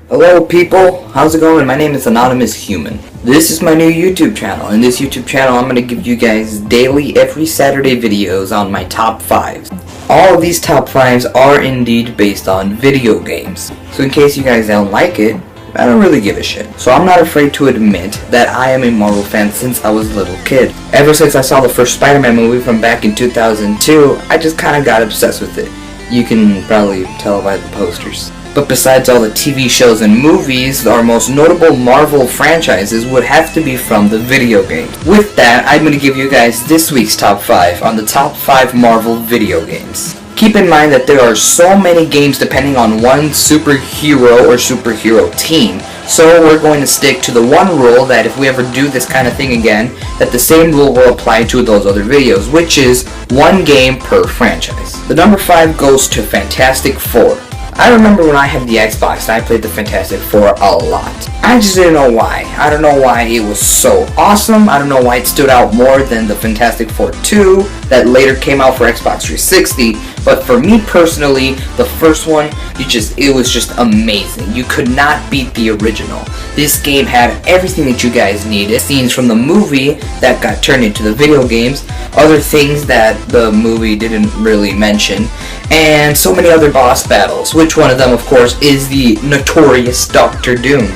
Hello people, how's it going? My name is Anonymous Human. This is my new YouTube channel. In this YouTube channel I'm going to give you guys daily, every Saturday videos on my top 5s. All of these top 5s are indeed based on video games. So in case you guys don't like it, I don't really give a shit. So I'm not afraid to admit that I am a Marvel fan since I was a little kid. Ever since I saw the first Spider-Man movie from back in 2002, I just kinda got obsessed with it. You can probably tell by the posters. But besides all the TV shows and movies, our most notable Marvel franchises would have to be from the video games. With that, I'm going to give you guys this week's top 5 on the top 5 Marvel video games. Keep in mind that there are so many games depending on one superhero or superhero team, so we're going to stick to the one rule that if we ever do this kind of thing again, that the same rule will apply to those other videos, which is one game per franchise. The number 5 goes to Fantastic Four. I remember when I had the Xbox and I played the Fantastic Four a lot. I just didn't know why. I don't know why it was so awesome. I don't know why it stood out more than the Fantastic Four 2 that later came out for Xbox 360. But for me personally, the first one, it was just amazing. You could not beat the original. This game had everything that you guys needed. Scenes from the movie that got turned into the video games, other things that the movie didn't really mention, and so many other boss battles, which one of them, of course, is the notorious Dr. Doom.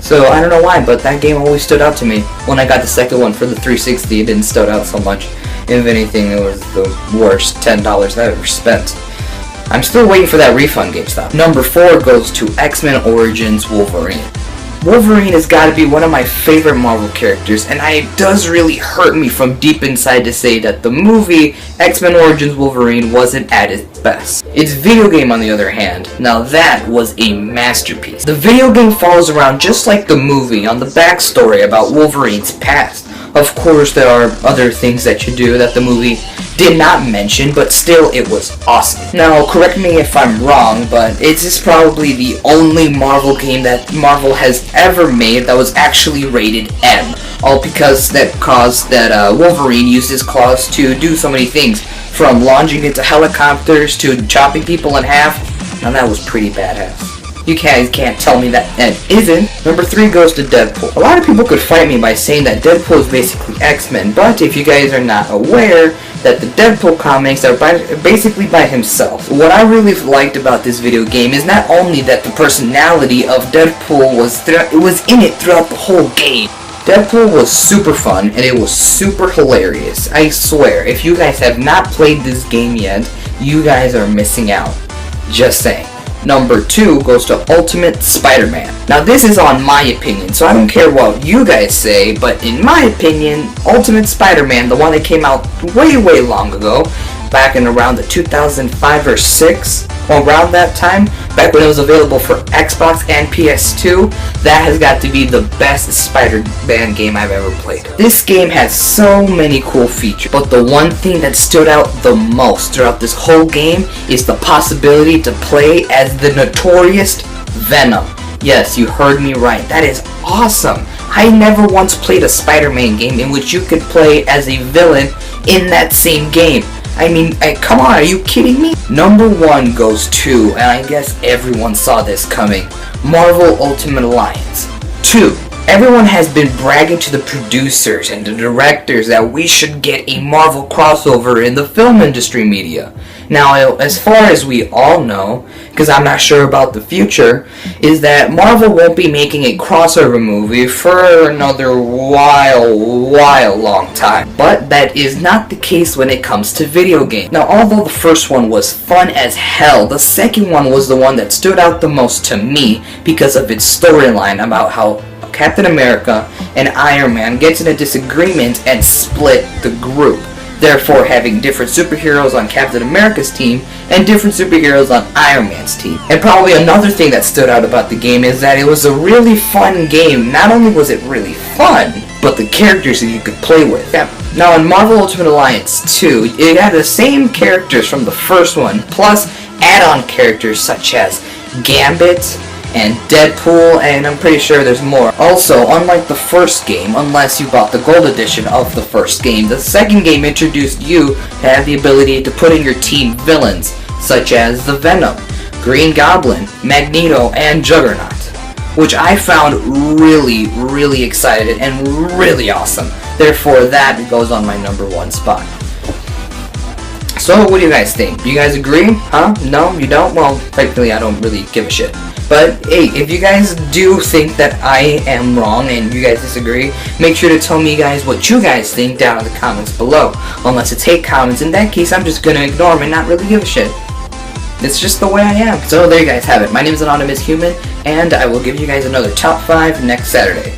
So I don't know why, but that game always stood out to me. When I got the second one for the 360, it didn't stood out so much. If anything, it was the worst $10 I've ever spent. I'm still waiting for that refund, GameStop. Number 4 goes to X-Men Origins Wolverine. Wolverine has got to be one of my favorite Marvel characters, and it does really hurt me from deep inside to say that the movie X-Men Origins Wolverine wasn't at its best. Its video game, on the other hand, now that was a masterpiece. The video game follows around just like the movie on the backstory about Wolverine's past. Of course, there are other things that you do that the movie did not mention, but still it was awesome. Now, correct me if I'm wrong, but it is probably the only Marvel game that Marvel has ever made that was actually rated M. All because that caused that Wolverine used his claws to do so many things, from launching into helicopters to chopping people in half. Now that was pretty badass. You guys can't tell me that isn't. Number 3 goes to Deadpool. A lot of people could fight me by saying that Deadpool is basically X-Men, but if you guys are not aware that the Deadpool comics are basically by himself. What I really liked about this video game is not only that the personality of Deadpool was in it throughout the whole game. Deadpool was super fun and it was super hilarious. I swear, if you guys have not played this game yet, you guys are missing out. Just saying. Number 2 goes to Ultimate Spider-Man. Now this is on my opinion, so I don't care what you guys say, but in my opinion, Ultimate Spider-Man, the one that came out way long ago, back in around the 2005 or 6, or around that time, back when it was available for Xbox and PS2, that has got to be the best Spider-Man game I've ever played. This game has so many cool features, but the one thing that stood out the most throughout this whole game is the possibility to play as the notorious Venom. Yes, you heard me right. That is awesome. I never once played a Spider-Man game in which you could play as a villain in that same game. I mean, come on, are you kidding me? Number 1 goes to, and I guess everyone saw this coming, Marvel Ultimate Alliance 2. Everyone has been bragging to the producers and the directors that we should get a Marvel crossover in the film industry media. Now, as far as we all know, because I'm not sure about the future, is that Marvel won't be making a crossover movie for another long time. But that is not the case when it comes to video games. Now, although the first one was fun as hell, the second one was the one that stood out the most to me because of its storyline about how Captain America and Iron Man gets in a disagreement and split the group, therefore having different superheroes on Captain America's team and different superheroes on Iron Man's team. And probably another thing that stood out about the game is that it was a really fun game. Not only was it really fun, but the characters that you could play with. Yeah. Now in Marvel Ultimate Alliance 2, it had the same characters from the first one, plus add-on characters such as Gambit, and Deadpool, and I'm pretty sure there's more. Also, unlike the first game, unless you bought the gold edition of the first game, the second game introduced you to have the ability to put in your team villains, such as the Venom, Green Goblin, Magneto, and Juggernaut. which I found really, really excited and really awesome. Therefore, that goes on my #1 spot. So, what do you guys think? Do you guys agree? Huh? No? You don't? Well, frankly, I don't really give a shit. But, hey, if you guys do think that I am wrong and you guys disagree, make sure to tell me, guys, what you guys think down in the comments below. Unless it's hate comments, in that case, I'm just gonna ignore them and not really give a shit. It's just the way I am. So, there you guys have it. My name is Anonymous Human, and I will give you guys another top 5 next Saturday.